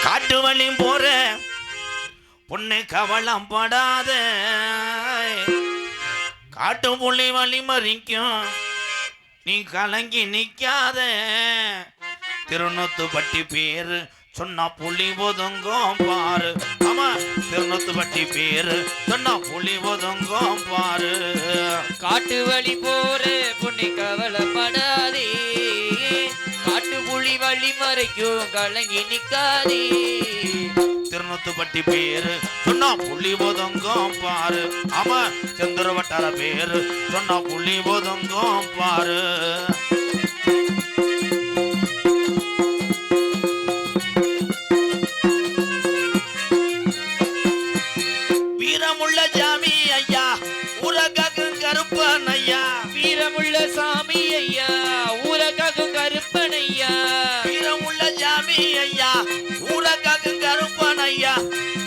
காட்டு வழி போற பொண்ணு கவலம் படாத காட்டு புள்ளி வழி மறிக்கும் நீ கலங்கி நிக்காத திருநூத்து பட்டி பேரு சொன்னா புலி ஒதுங்கும் பாரு ஆமா திருநூத்து பட்டி பேரு சொன்னா புலி ஒதுங்கும் பாரு காட்டு வழி போற பொண்ணு கவலைப்படாதே காட்டு புலி வழி மறைக்கும் கலங்கி நிக்காதே திருநூத்து பட்டி பேரு சொன்னா புலி ஒதுங்கும் பாரு ஆமா சந்திர வட்டார பேரு சொன்னா புலி ஒதுங்கும் பாரு வீரமுள்ள ஜாமி ஐயா ஊரகாக்கும் கருப்பன் ஐயா வீரமுள்ள சாமி ஐயா ஊரகாக்கும் கருப்பன் ஐயா வீரமுள்ள ஜாமி ஐயா ஊரகாக்கும் கருப்பன் ஐயா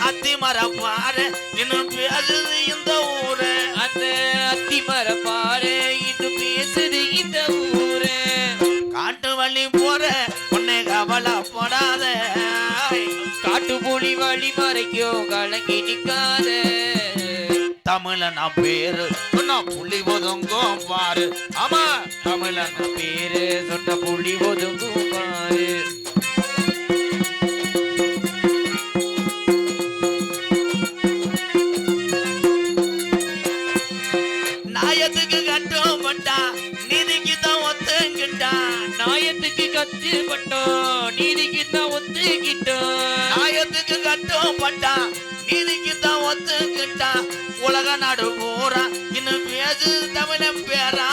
அத்தி மரப்பாரு இன்னும் பேசுது இந்த ஊரு அந்த அத்தி மரப்பாரு இன்னும் பேசுது இந்த ஊரு காட்டு வழி போற உன்னை கவலைப்படாத காட்டு புலி வழி மறைக்கும் கலங்கி நிக்காத தமிழன பேரு சொன்னா புலி ஒதுங்கும் பாரு ஆமா தமிழன பேரு சொன்ன புலி ஒதுங்கும் பாரு நாயத்துக்கு கட்டுப்பட்டா நீதிக்கு தான் ஒத்துக்கிட்டான் நாயத்துக்கு கட்டுப்பட்டோம் நீதிக்கு தான் ஒத்துக்கிட்டோம் நாயத்துக்கு கட்டுப்பட்டா நீதிக்கு தான் ஒத்துக்கிட்டான் உலக நாடு பூரா இன்னும் பேசு தமிழன் பேரா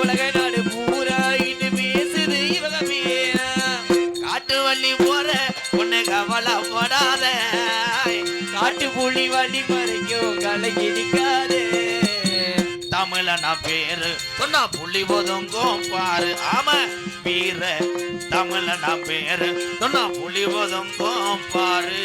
உலக நாடு பூரா இன்னும் பேசுது இவங்க பேரா காட்டு வள்ளி போற உன்னை கவலைப்படாத காட்டு புலி வழி மறைக்கும் கலங்கி நிக்காதே தமிழன பேரு சொன்னா புலி ஒதுங்கும் பாரு ஆமா வீர தமிழன பேரு சொன்னா புலி ஒதுங்கும் பாரு